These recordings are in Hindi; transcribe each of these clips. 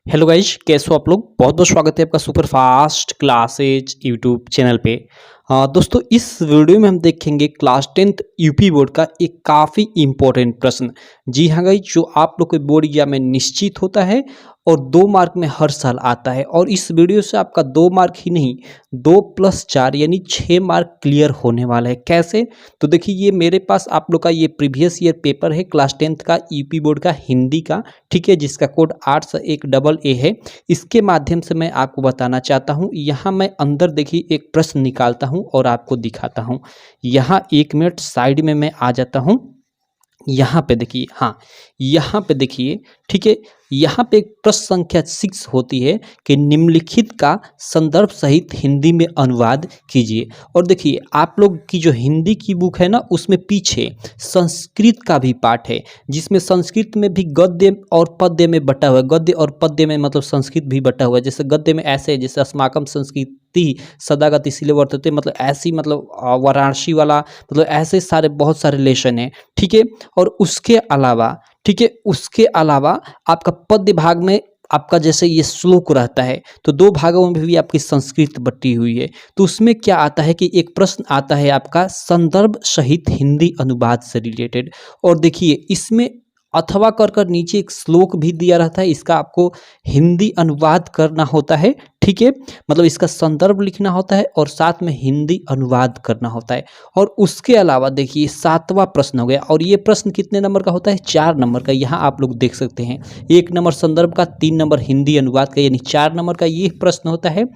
हेलो गाइज, कैसे हो आप लोग। बहुत बहुत स्वागत है आपका super fast classes YouTube channel पे। दोस्तों, इस वीडियो में हम देखेंगे क्लास 10th यूपी बोर्ड का एक काफ़ी इम्पोर्टेंट प्रश्न। जी हाँ गाइज, जो आप लोग के बोर्ड एग्जाम में निश्चित होता है और 2 मार्क में हर साल आता है। और इस वीडियो से आपका 2 मार्क ही नहीं, 2+4 यानी 6 मार्क क्लियर होने वाला है। कैसे? तो देखिए, ये मेरे पास आप लोग का ये प्रीवियस ईयर पेपर है क्लास 10th का यूपी बोर्ड का हिंदी का, ठीक है, जिसका कोड 801AA है। इसके माध्यम से मैं आपको बताना चाहता हूँ। यहाँ मैं अंदर देखिए एक प्रश्न निकालता हूँ और आपको दिखाता हूँ। यहाँ 1 मिनट साइड में मैं आ जाता हूँ। यहाँ पे देखिए, हाँ, यहाँ पे देखिए, ठीक है। यहाँ पे एक प्रश्न संख्या 6 होती है कि निम्नलिखित का संदर्भ सहित हिंदी में अनुवाद कीजिए। और देखिए, आप लोग की जो हिंदी की बुक है ना, उसमें पीछे संस्कृत का भी पाठ है, जिसमें संस्कृत में भी गद्य और पद्य में बटा हुआ है। गद्य और पद्य में मतलब संस्कृत भी बटा हुआ है। जैसे गद्य में ऐसे है, जैसे अस्माकम संस्कृति सदागत इसीलिए वर्तते, मतलब ऐसी, मतलब वाराणसी वाला, मतलब ऐसे सारे बहुत सारे लेसन है, ठीक है। और उसके अलावा, ठीक है, उसके अलावा आपका पद्य भाग में आपका जैसे ये श्लोक रहता है, तो 2 भागों में भी आपकी संस्कृत बटी हुई है। तो उसमें क्या आता है कि एक प्रश्न आता है आपका संदर्भ सहित हिंदी अनुवाद से रिलेटेड। और देखिए, इसमें अथवा कर कर नीचे एक श्लोक भी दिया रहता है, इसका आपको हिंदी अनुवाद करना होता है, ठीक है। मतलब इसका संदर्भ लिखना होता है और साथ में हिंदी अनुवाद करना होता है। और उसके अलावा देखिए 7वां प्रश्न हो गया, और ये प्रश्न कितने नंबर का होता है? 4 नंबर का। यहाँ आप लोग देख सकते हैं, 1 नंबर संदर्भ का, 3 नंबर हिंदी अनुवाद का, यानी 4 नंबर का ये प्रश्न होता है।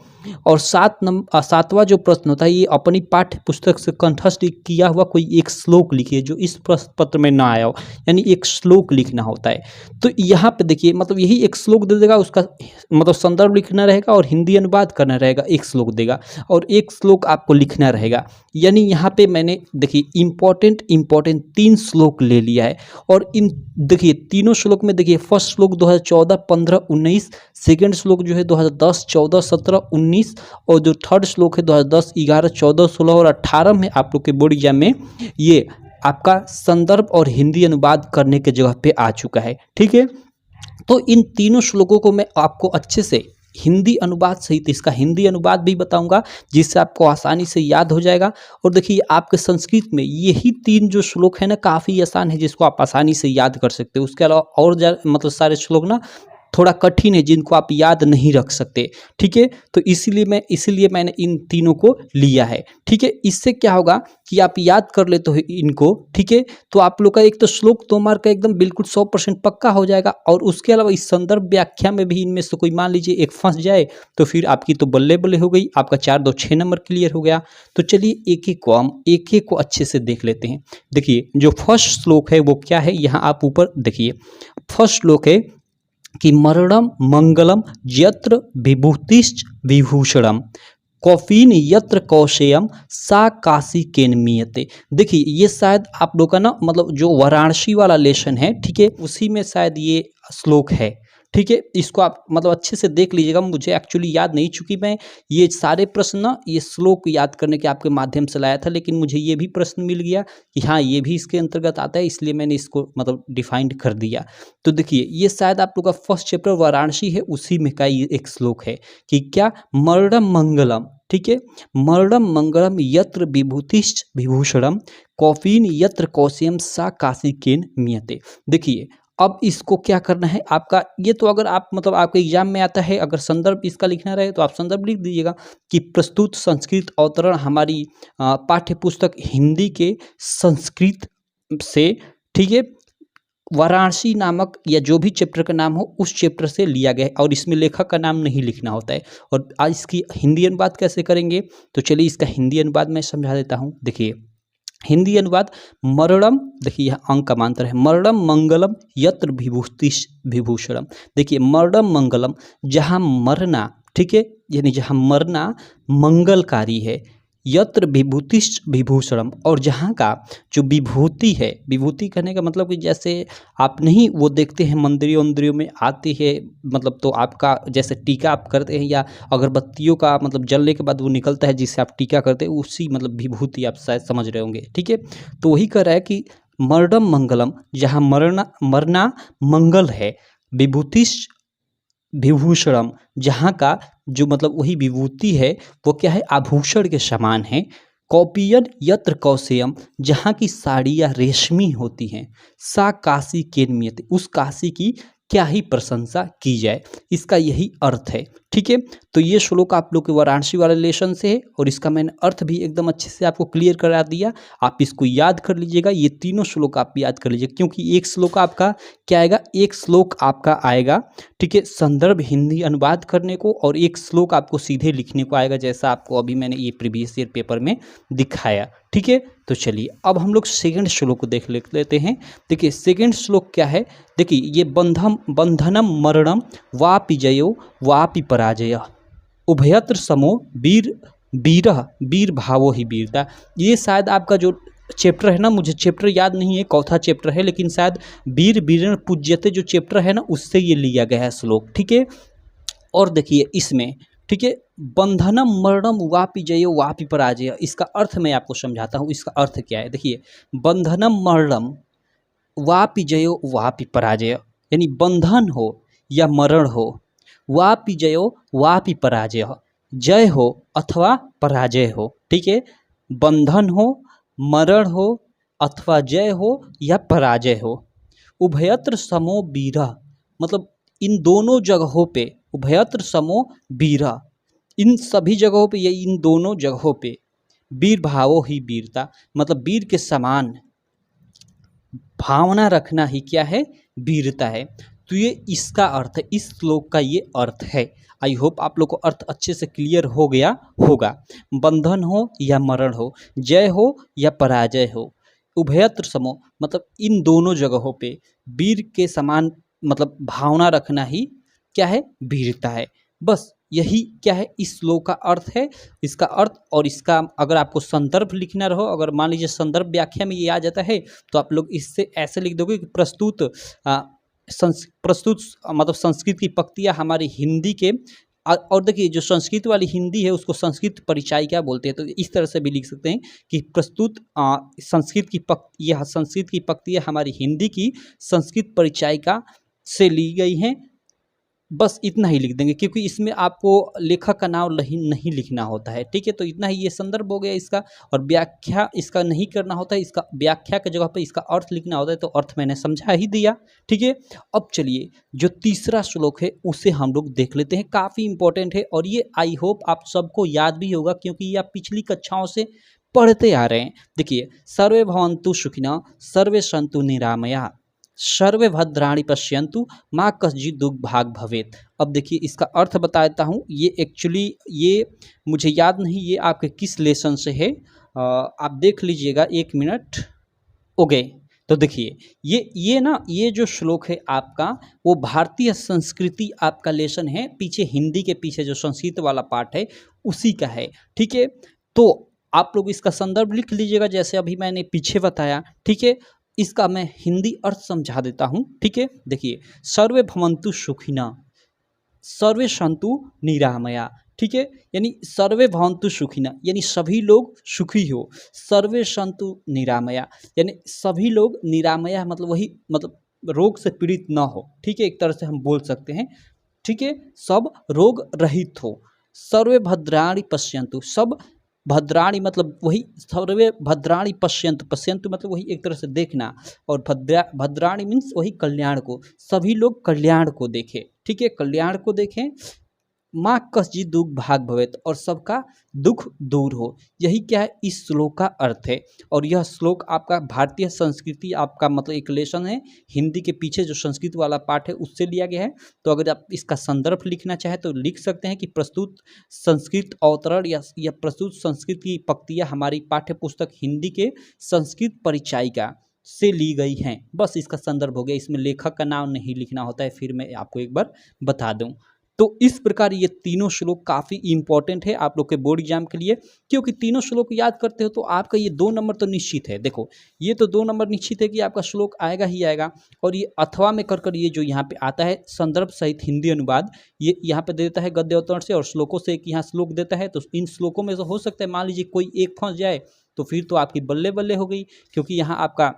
और 7वां जो प्रश्न होता है, ये अपनी पाठ्य पुस्तक से कंठस्थ किया हुआ कोई एक श्लोक लिखिए जो इस प्रश्न पत्र में ना आया हो, यानी एक श्लोक लिखना होता है। तो यहाँ पे देखिए, मतलब यही एक श्लोक दे देगा, उसका मतलब संदर्भ लिखना रहेगा और हिंदी अनुवाद करना रहेगा, एक श्लोक देगा और एक श्लोक आपको लिखना रहेगा। यानी यहाँ पे मैंने देखिए इम्पोर्टेंट 3 श्लोक ले लिया है। और इन देखिए तीनों श्लोक में देखिए, फर्स्ट श्लोक 2014, 15, 19, सेकेंड श्लोक जो है 2010, 14, 17, 19, और जो थर्ड श्लोक है 2010, 11, 14, 16 और 18 में आप लोग के बोर्ड एग्जाम में ये आपका संदर्भ और हिंदी अनुवाद करने के जगह पे आ चुका है, ठीक है। तो इन तीनों श्लोकों को मैं आपको अच्छे से हिंदी अनुवाद सहित इसका हिंदी अनुवाद भी बताऊंगा, जिससे आपको आसानी से याद हो जाएगा। और देखिए, आपके संस्कृत में यही 3 जो श्लोक है ना, काफ़ी आसान है, जिसको आप आसानी से याद कर सकते हो। उसके अलावा और मतलब सारे श्लोक ना थोड़ा कठिन है, जिनको आप याद नहीं रख सकते, ठीक है। तो इसीलिए मैंने इन तीनों को लिया है, ठीक है। इससे क्या होगा कि आप याद कर लेते हो इनको, ठीक है। तो आप लोग का एक तो श्लोक 2 मार्क का एकदम बिल्कुल 100% पक्का हो जाएगा। और उसके अलावा इस संदर्भ व्याख्या में भी इनमें से कोई मान लीजिए एक फंस जाए, तो फिर आपकी तो बल्ले बल्ले हो गई, आपका 4 2 6 नंबर क्लियर हो गया। तो चलिए एक एक को अच्छे से देख लेते हैं। देखिए, जो फर्स्ट श्लोक है वो क्या है, यहाँ आप ऊपर देखिए, फर्स्ट श्लोक है कि मरणम मंगलम यत्र विभूतिश्च विभूषणम कौफीन यत्र कौशेयम सा काशी केन्मीयते। देखिए, ये शायद आप लोग का ना, मतलब जो वाराणसी वाला लेसन है, ठीक है, उसी में शायद ये श्लोक है, ठीक है। इसको आप मतलब अच्छे से देख लीजिएगा। मुझे एक्चुअली याद नहीं, चूंकि मैं ये सारे प्रश्न ना ये श्लोक याद करने के आपके माध्यम से लाया था, लेकिन मुझे ये भी प्रश्न मिल गया कि हाँ, ये भी इसके अंतर्गत आता है, इसलिए मैंने इसको मतलब डिफाइंड कर दिया। तो देखिए, ये शायद आप लोग का फर्स्ट चैप्टर वाराणसी है, उसी में का ये एक श्लोक है कि क्या, मरणम मंगलम, ठीक है, मरणम मंगलम यत्र विभूतिश्च विभूषणम कौफीन यत्र कौशेयम सा काशी केन मियते। देखिए, अब इसको क्या करना है आपका, ये तो अगर आप मतलब आपके एग्जाम में आता है, अगर संदर्भ इसका लिखना रहे तो आप संदर्भ लिख दीजिएगा कि प्रस्तुत संस्कृत अवतरण हमारी पाठ्य पुस्तक हिंदी के संस्कृत से, ठीक है, वाराणसी नामक या जो भी चैप्टर का नाम हो उस चैप्टर से लिया गया है। और इसमें लेखक का नाम नहीं लिखना होता है। और आज इसकी हिंदी अनुवाद कैसे करेंगे, तो चलिए इसका हिंदी अनुवाद मैं समझा देता हूँ। देखिए, हिंदी अनुवाद, मरणम, देखिए यह अंक का मांतर है, मरणम मंगलम यत्र विभूतिश्च विभूषणम। देखिए, मरणम मंगलम, जहाँ मरना, ठीक है, यानी जहाँ मरना मंगलकारी है, यत्र विभूतिश्च विभूषणम, और जहाँ का जो विभूति है, विभूति कहने का मतलब कि जैसे आप नहीं वो देखते हैं मंदिरों में आती है, मतलब तो आपका जैसे टीका आप करते हैं या अगरबत्तियों का मतलब जलने के बाद वो निकलता है जिससे आप टीका करते हैं, उसी मतलब विभूति आप शायद समझ रहे होंगे, ठीक है। तो वही कह रहा है कि मरणम मंगलम, जहाँ मरना मंगल है, विभूतिश्च विभूषणम, जहाँ का जो मतलब वही विभूति है वो क्या है, आभूषण के समान है। कौपियन यत्र कौशेयम, जहाँ की साड़ियाँ रेशमी होती हैं। सा काशी केन्मियते, उस काशी की क्या ही प्रशंसा की जाए, इसका यही अर्थ है। ठीक है, तो ये श्लोक आप लोग के वाराणसी वाले लेसन से है और इसका मैंने अर्थ भी एकदम अच्छे से आपको क्लियर करा दिया। आप इसको याद कर लीजिएगा, ये तीनों श्लोक आप याद कर लीजिएगा, क्योंकि एक श्लोक आपका क्या आएगा, एक श्लोक आपका आएगा, ठीक है, संदर्भ हिंदी अनुवाद करने को, और एक श्लोक आपको सीधे लिखने को आएगा, जैसा आपको अभी मैंने ये प्रीवियस ईयर पेपर में दिखाया। ठीक है, तो चलिए अब हम लोग सेकंड श्लोक को देख लेते हैं। देखिए सेकंड श्लोक क्या है, देखिए ये बंधनम मरणम वापि जयो वापि पराजय उभयत्र समो वीर वीरः वीर भावो ही वीरता। ये शायद आपका जो चैप्टर है ना, मुझे चैप्टर याद नहीं है कौथा चैप्टर है, लेकिन शायद वीर वीरण पूज्यते जो चैप्टर है ना उससे ये लिया गया है श्लोक। ठीक है, और देखिए इसमें, ठीक है, बंधनम मरणम वापि जयो वापि पराजय, इसका अर्थ मैं आपको समझाता हूँ, इसका अर्थ क्या है। देखिए बंधनम मरणम वापि जयो वापि पराजय, यानी बंधन हो या मरण हो, वापि जयो वापि पराजय, जय हो अथवा पराजय हो। ठीक है, बंधन हो, मरण हो अथवा जय हो या पराजय हो। उभयत्र समो वीरः, मतलब इन दोनों जगहों पे, उभयत्र समो वीरः, इन सभी जगहों पे या इन दोनों जगहों पे, वीर भावो ही वीरता, मतलब वीर के समान भावना रखना ही क्या है, वीरता है। तो ये इसका अर्थ है, इस श्लोक का ये अर्थ है। आई होप आप लोग को अर्थ अच्छे से क्लियर हो गया होगा। बंधन हो या मरण हो, जय हो या पराजय हो, उभयत्र समो, मतलब इन दोनों जगहों पे वीर के समान मतलब भावना रखना ही क्या है, वीरता है। बस यही क्या है इस श्लोक का अर्थ है। इसका अर्थ और इसका अगर आपको संदर्भ लिखना रहो, अगर मान लीजिए संदर्भ व्याख्या में ये आ जाता है तो आप लोग इससे ऐसे लिख दोगे कि प्रस्तुत मतलब संस्कृत की पंक्तियाँ हमारी हिंदी के, और देखिए जो संस्कृत वाली हिंदी है उसको संस्कृत परिचायिका बोलते हैं, तो इस तरह से भी लिख सकते हैं कि प्रस्तुत संस्कृत की यह संस्कृत की पंक्तियाँ हमारी हिंदी की संस्कृत परिचायिका से ली गई हैं। बस इतना ही लिख देंगे, क्योंकि इसमें आपको लेखक का नाम नहीं लिखना होता है। ठीक है, तो इतना ही ये संदर्भ हो गया इसका, और व्याख्या इसका नहीं करना होता है, इसका व्याख्या के जगह पे इसका अर्थ लिखना होता है, तो अर्थ मैंने समझा ही दिया। ठीक है, अब चलिए जो तीसरा श्लोक है उसे हम लोग देख लेते हैं, काफ़ी इंपॉर्टेंट है और ये आई होप आप सबको याद भी होगा, क्योंकि ये आप पिछली कक्षाओं से पढ़ते आ रहे हैं। देखिए सर्वे भवन्तु सुखिनः सर्वे सन्तु निरामया सर्वे भद्राणि पश्यन्तु माँ कश्चित् दुर्भाग् भवेत्। अब देखिए इसका अर्थ बता देता हूँ, ये एक्चुअली ये मुझे याद नहीं ये आपके किस लेसन से है, आप देख लीजिएगा, एक मिनट। ओके, तो देखिए ये जो श्लोक है आपका वो भारतीय संस्कृति आपका लेसन है, पीछे हिंदी के पीछे जो संस्कृत वाला पार्ट है उसी का है। ठीक है, तो आप लोग इसका संदर्भ लिख लीजिएगा जैसे अभी मैंने पीछे बताया। ठीक है, इसका मैं हिंदी अर्थ समझा देता हूँ। ठीक है, देखिए सर्वे भवन्तु सुखिनः सर्वे सन्तु निरामया। ठीक है, यानी सर्वे भवन्तु सुखिनः यानी सभी लोग सुखी हो, सर्वे सन्तु निरामया यानी सभी लोग निरामया मतलब वही मतलब रोग से पीड़ित ना हो। ठीक है, एक तरह से हम बोल सकते हैं। ठीक है, सब रोग रहित हो। सर्वे भद्राणि पश्यन्तु, सब भद्राणि मतलब वही सर्वे भद्राणि पश्यन्तु, पश्यन्तु मतलब वही एक तरह से देखना, और भद्राणि मीन्स वही कल्याण को, सभी लोग कल्याण को देखें। ठीक है, कल्याण को देखें। माँ कश्चित् दुर्भाग् भवेत्, और सबका दुख दूर हो। यही क्या है इस श्लोक का अर्थ है, और यह श्लोक आपका भारतीय संस्कृति आपका मतलब एक लेसन है, हिंदी के पीछे जो संस्कृत वाला पार्ट है उससे लिया गया है। तो अगर आप इसका संदर्भ लिखना चाहें तो लिख सकते हैं कि प्रस्तुत संस्कृत अवतरण या प्रस्तुत संस्कृत की पंक्तियाँ हमारी पाठ्य पुस्तक हिंदी के संस्कृत परिचायिका से ली गई हैं। बस इसका संदर्भ हो गया, इसमें लेखक का नाम नहीं लिखना होता है। फिर मैं आपको एक बार बता दूं, तो इस प्रकार ये तीनों श्लोक काफ़ी इंपॉर्टेंट है आप लोग के बोर्ड एग्जाम के लिए, क्योंकि तीनों श्लोक याद करते हो तो आपका ये 2 नंबर तो निश्चित है। देखो ये तो 2 नंबर निश्चित है कि आपका श्लोक आएगा ही आएगा। और ये अथवा में कर ये जो यहाँ पे आता है संदर्भ सहित हिंदी अनुवाद, ये यहाँ पे देता है गद्य अवतरण से, और श्लोकों से एक यहाँ श्लोक देता है। तो इन श्लोकों में से हो सकता है मान लीजिए कोई एक फंस जाए तो फिर तो आपकी बल्ले बल्ले हो गई, क्योंकि यहाँ आपका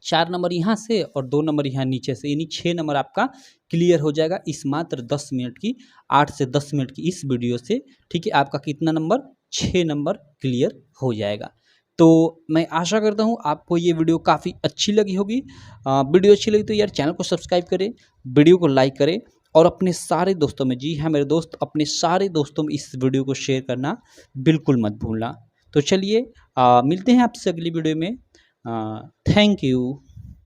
4 नंबर यहाँ से और 2 नंबर यहाँ नीचे से, यानी 6 नंबर आपका क्लियर हो जाएगा इस मात्र 10 मिनट की 8 से 10 मिनट की इस वीडियो से। ठीक है, आपका कितना नंबर 6 नंबर क्लियर हो जाएगा। तो मैं आशा करता हूँ आपको ये वीडियो काफ़ी अच्छी लगी होगी। वीडियो अच्छी लगी तो यार चैनल को सब्सक्राइब करें, वीडियो को लाइक करें और अपने सारे दोस्तों में, जी हाँ मेरे दोस्त, अपने सारे दोस्तों में इस वीडियो को शेयर करना बिल्कुल मत भूलना। तो चलिए मिलते हैं आपसे अगली वीडियो में। Thank you.